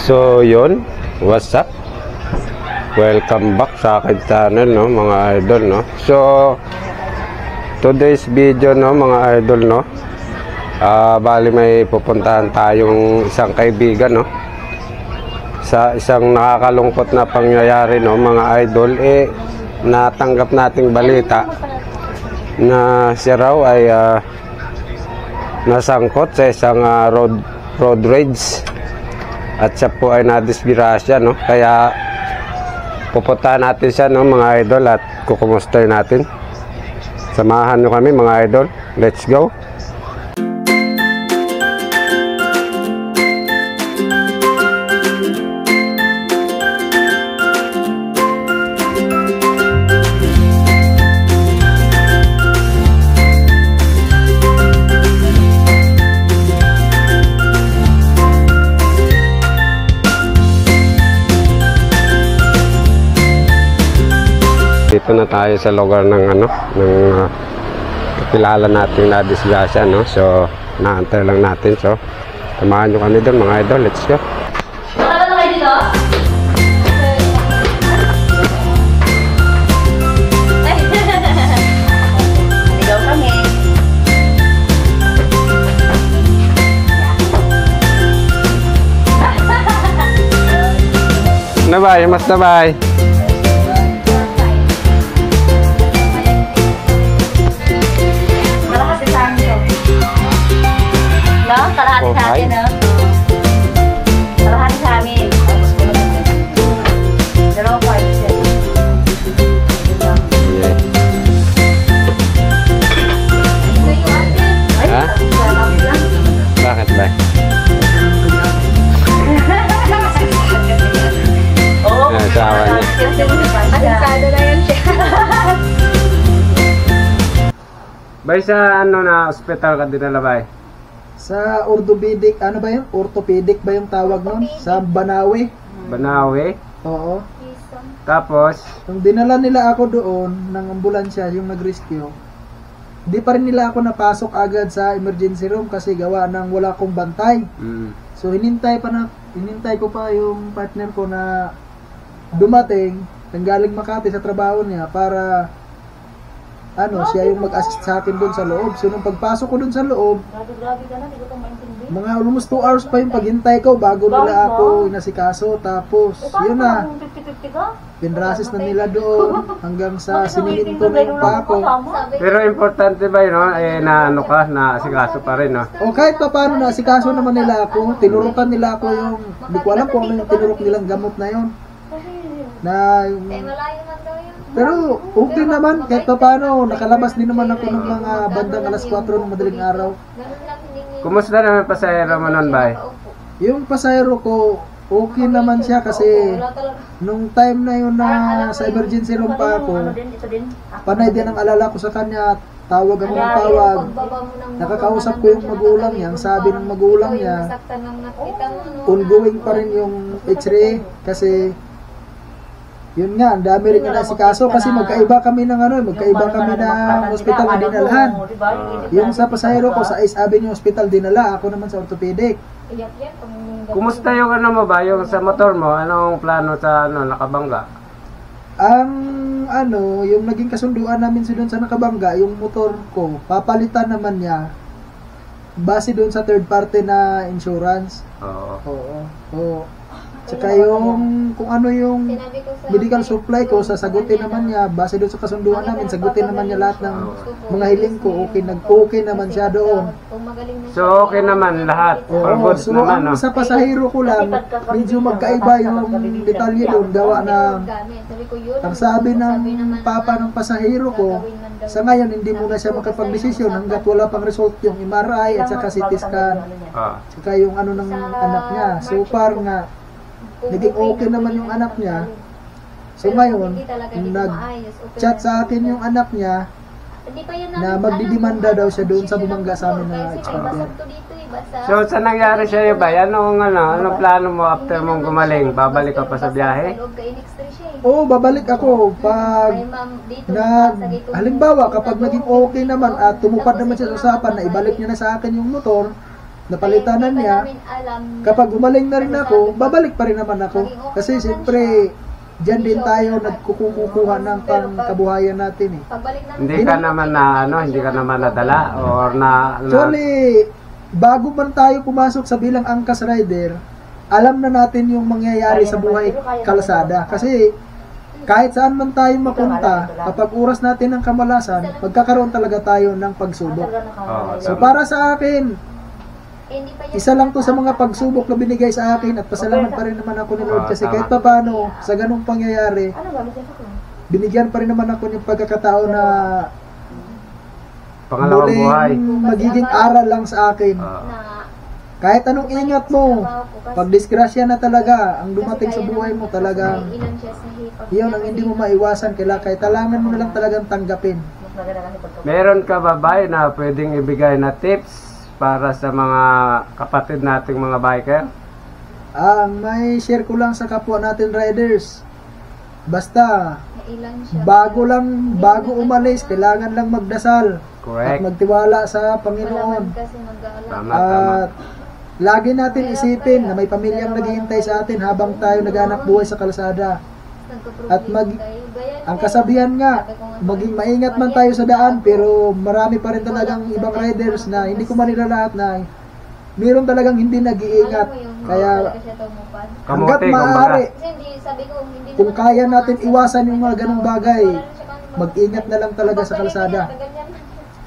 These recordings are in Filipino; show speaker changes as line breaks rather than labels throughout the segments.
So yun, what's up? Welcome back sa akin channel, no, mga idol, no. So today's video, no, mga idol, no, bali may pupuntahan tayong isang kaibigan, no, sa isang nakakalungkot na pangyayari, no, mga idol. Natanggap nating balita na siya raw ay nasangkot sa isang road rage at siya po ay nadisgrasya, no. Kaya pupuntahan natin siya, no, mga idol, at kukumustahin natin. Samahan nyo kami, mga idol. Let's go. Dito na tayo sa lugar ng kakilala nating nadisgrasya, no. So naantay lang natin. So samahan nyo kami doon, mga idol. Let's go.
Nakala na kayo dito? Naligaw kami.
Nabay, mas nabay.
Kalahati sa akin, no? Kalahati sa amin. 0.5.
Ha? Bakit ba?
Oo.
Asawa niya.
Asensado na yan siya.
Bay, sa na hospital ka dinala, bay?
Sa orthopedic, ano ba yun? Orthopedic ba yung tawag nun? Sa Banawe.
Banawe.
Oo.
Tapos
Nung dinala nila ako doon ng ambulansya, yung nag-rescue, di pa rin nila ako napasok agad sa emergency room kasi gawa ng wala akong bantay. So hinintay ko pa yung partner ko na dumating, nanggaling Makati sa trabaho niya para siya yung mag-assist sa akin doon sa loob. So nung pagpasok ko doon sa loob,
Grabe ka na, di ko itong maintindihan.
mga almost 2 hours pa yung paghintay ko bago nila ako inasikaso. Tapos yun na,
50-50 ka?
pinrasis na nila doon hanggang sa siniminto na yung pako.
pero importante ba yun, no? Na asikaso pa rin, no?
O kahit pa paano na asikaso naman nila ako, tinurukan nila ako yung, hindi ko alam kung ano yung tinurok nilang gamot na yun. Na yung,
Malayo man daw yun.
pero okay naman, kahit pa paano, nakalabas din naman ako ng mga bandang alas 4 ng madaling araw.
Ganun lang hindi niya.
Kumusta naman pasahero mo nun, bay?
Yung pasahero ko, okay naman siya kasi
Wala talaga.
nung time na yun na sa emergency room pa ako,
Ano din, ito din.
panay din ang alala ko sa kanya, tawag ako ng tawag. Nakakausap ko yung magulang niya, ang sabi ng magulang niya,
Nasaktan ng nakita mo, no?
ongoing pa rin yung x-ray kasi yun nga, ang dami rin nga nasikaso kasi magkaiba kami ng hospital na dinalhan. Yung sa pasahero ko sa Ace Avenue Hospital dinala, ako naman sa orthopedic.
Iyak yan.
Kumusta yung mo ba, yung sa motor mo? Anong plano sa nakabangga?
Ang yung naging kasunduan namin doon sa nakabangga, yung motor ko, papalitan naman niya base doon sa third party na insurance.
Oo.
Oo. Tsaka yung kung ano yung medical supply ko, sasagutin naman niya base doon sa kasunduan namin, sagutin naman niya lahat ng mga hiling ko. Okay naman siya doon.
So okay naman lahat. For
Oo,
good
so
naman, no?
ang sa pasahero ko lang, medyo magkaiba yung detalye doon, gawa na ang sabi ng papa ng pasahero ko, sa ngayon hindi muna siya makapag-desisyon hanggat wala pang result yung MRI at saka CT scan, saka yung ng anak niya. So far nga, naging okay naman yung anak niya. So ngayon, nag-chat sa akin yung anak niya na magdidemanda daw siya doon sa bumangga sa amin na expander.
So sa nangyari sa'yo ba, anong plano mo after mong gumaling? Babalik ka pa sa biyahe?
Oo, babalik ako pag halimbawa kapag naging okay naman at tumupad naman siya sa usapan na ibalik niya na sa akin yung motor, napalitan na
Kaya hindi
niya,
pa namin alam na-
kapag gumaling na rin ako, babalik pa rin naman ako. Kasi siyempre, diyan din tayo nagkukuha ng pangkabuhayan natin eh.
Pagbalik namin
Hindi ka naman na hindi ka naman nadala or na
Actually, bago man tayo pumasok sa bilang angkas rider, alam na natin yung mangyayari sa buhay kalsada. Kasi kahit saan man tayo mapunta, kapag oras natin ng kamalasan, magkakaroon talaga tayo ng pagsubok.
Oo,
So
tama.
para sa akin,
hindi pa yan-
isa lang to sa mga pagsubok na binigay sa akin at pasalamat pa rin naman ako ni Lord kasi kahit pa paano, sa ganung pangyayari, binigyan pa rin naman ako ng pagkakataon na
pangalawang buhay.
muling magiging aral lang sa akin.
Oo.
na
Kahit anong ingat mo, pag disgrasya na talaga ang dumating sa buhay mo talagang
may ilan siya sa hipag.
yun ang hindi mo maiwasan, kailangan mo na lang talagang tanggapin.
Meron ka ba ba na pwedeng ibigay na tips para sa mga kapatid nating mga biker?
May share ko lang sa kapwa natin riders. Basta,
May ilan siya.
bago umalis, kailangan lang magdasal at
Correct.
magtiwala sa
Wala man
Panginoon.
kasi mag-aalala.
Tama, tama.
At lagi natin isipin na may pamilyang naghihintay sa atin habang tayo naghanap buhay sa kalsada. At ang kasabihan nga, maging maingat man tayo sa daan, pero marami pa rin talagang ibang riders na hindi ko manila lahat na meron talagang hindi nag-iingat. Kaya hanggat
Kamuti,
maaari,
Kasi hindi, sabi ko, hindi
kung
naman
kaya
ako
natin
pumasok.
iwasan yung mga ganong bagay,
Wala na siya kung
mag-ingat na lang talaga sa kalsada.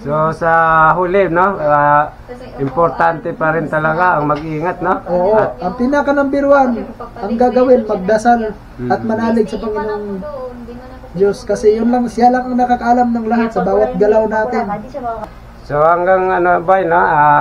So sa huli, no,
Kasi,
importante pa rin talaga ang mag-ingat, no?
Oo, ang pinaka number one, ang gagawin, magdasal at manalig sa Panginoong Diyos. Kasi yun lang, siya lang ang nakakaalam ng lahat sa bawat galaw natin.
So hanggang boy, no,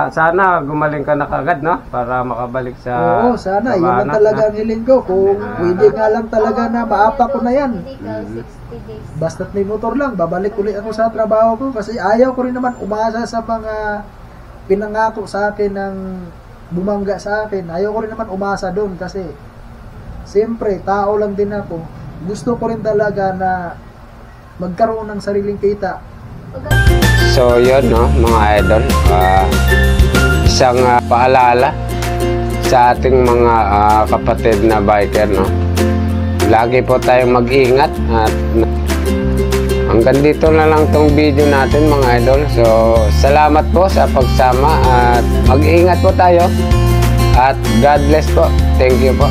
sana gumaling ka na kagad, no, para makabalik sa
Oo, sana, yun lang
trabaho,
talaga
no?
ang hiling ko. Kung pwede nga lang talaga na maapa ko na yan.
Medical, 60 days.
Basta't may motor lang, babalik ulit ako sa trabaho ko. Kasi ayaw ko rin naman umasa sa mga pinangako sa akin ng bumangga sa akin. Ayaw ko rin naman umasa doon kasi siyempre, tao lang din ako. Gusto ko rin talaga na magkaroon ng sariling kita.
So yun, no, mga idol, isang paalala sa ating mga kapatid na biker, no. Lagi po tayong mag-ingat at hanggang dito na lang tong video natin, mga idol. So salamat po sa pagsama at mag-ingat po tayo at God bless po. Thank you po.